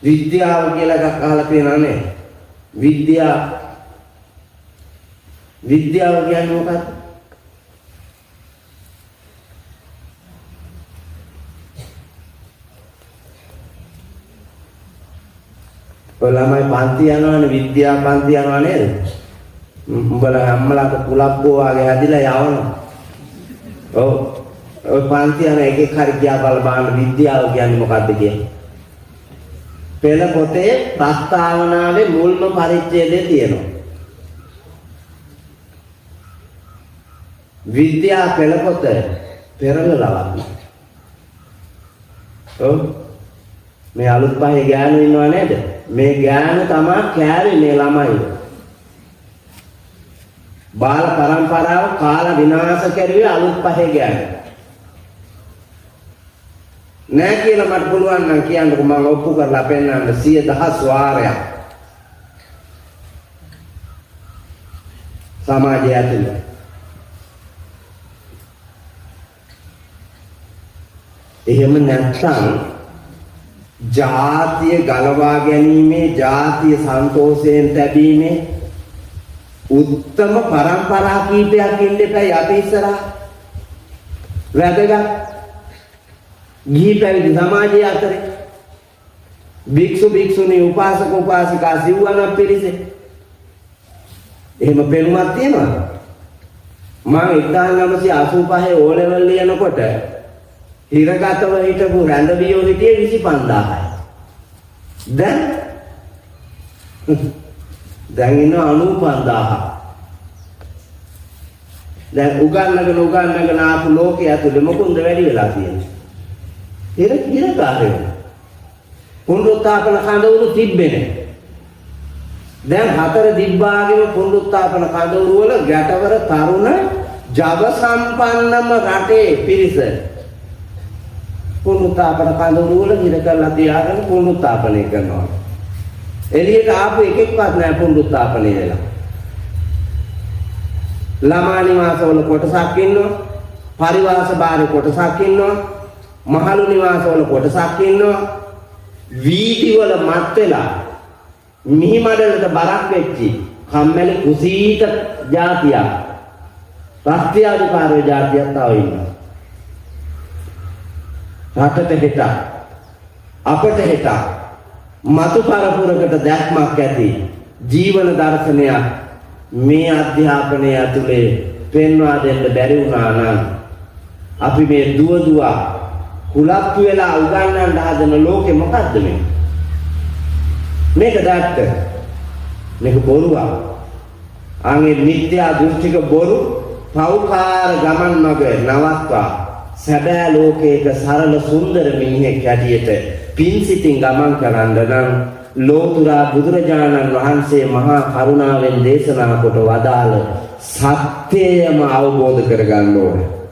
විද්‍යාව කියලා එකක් අහලා තියෙනව නේ? විද්‍යාව කියන්නේ මොකක්ද? ළමයි පන්ති යනවනේ විද්‍යා පන්ති යනවා නේද? උඹලා අම්මලාට කුලප්පෝ වගේ හැදිලා යවනවා. ඔව්. ඔය පන්ති යන එකෙක් හරි කියා බලන්න විද්‍යාව කියන්නේ මොකක්ද කියලා. පෙළ පොතේ ප්‍රස්තාවනාවේ මුල්ම පරිච්ඡේදයේ තියෙනවා. විද්‍යා පෙළ පොත පෙරලලවත්. ඔව්. මේ අලුත් පහේ ගෑනු ඉන්නව නේද? මේ ගෑනු තමයි කෑවේ මේ ළමයි. බාල පරම්පරාව කාලා විනාශ කරුවේ අලුත් පහේ ගෑනු. නෑ කියලා මට පුළුවන් නම් කියන්නකෝ මම ඔප්පු කරලා පෙන්නන්න 100,000 වාරයක්. සමාජය ඇතුළේ. එහෙම නැත්නම් ජාතිය ගලවා ගැනීමේ ජාතිය සන්තෝෂයෙන් තැබීමේ උත්තම පරම්පරා කීපයක් ඉන්න එපා අපි ඉස්සරහා. වැදගත් ගිහි පැවිදි සමාජය අතරේ භික්ෂු භික්ෂුණී උපාසක උපාසිකා සිව්වන පිරිස එහෙම පෙනුමක් තියෙනවා. මම 1985 ඕ ලෙවල් ලියනකොට හිරගතව හිටපු රැඳවියෝ හිටියේ 25000යි. දැන් ඉන්න 95000. දැන් උගන්නගෙන ආපු ලෝකයේ ඇතුලේ මොකුන්ද වැඩි වෙලා තියෙන්නේ? හිරකාරයෝ. පුනරුත්ථාපන කඳවුරු තිබ්බේ නැහැ. දැන් 4 දිබ්බාගෙම පුනරුත්ථාපන කඳවුරු වල ගැටවර තරුණ ජව සම්පන්නම රටේ පිරිස පුනරුත්ථාපන කඳවුරු වල හිර කරලා තියාගෙන පුනරුත්ථාපනය කරනවා. එළියට ආපු එකෙක්වත් නැහැ පුනරුත්ථාපනය වෙලා. ළමා නිවාසවල කොටසක් ඉන්නවා, පරිවාස භාරේ කොටසක් ඉන්නවා, මහලු නිවාසවල කොටසක් ඉන්නවා, වීදි වල මත් වෙලා මිහි මඩලට බරක් වෙච්චි කම්මැලි කුසීත జాතියක්, රාष्ट्रीयाधिकारी జాතියක් තව ඉන්නවා. රටට හිට අපට හිට මතු පරපුරකට දැක්මක් ඇති ජීවන දර්ශනයක් මේ අධ්‍යාපනය ඇතුලේ පෙන්වා දෙන්න බැරි වුණා නම් අපි මේ දුව කුලප්පු වෙලා උගන්නන්න හදන ලෝකෙ මොකද්ද මේ? මේක දැක්ක මේක බොරුවක්. ආන්ගේ මිත්‍යා දෘෂ්ටික බොරු පෞකාර ගමන් මග නවත්වා සැබෑ ලෝකයක සරල සුන්දර මිනිහෙක් හැටියට පින් සිතින් ගමන් කරන්න නම් ලෝතුරා බුදුරජාණන් වහන්සේ මහා කරුණාවෙන් දේශනා කොට වදාළ සත්‍යයම අවබෝධ කරගන්න ඕනේ.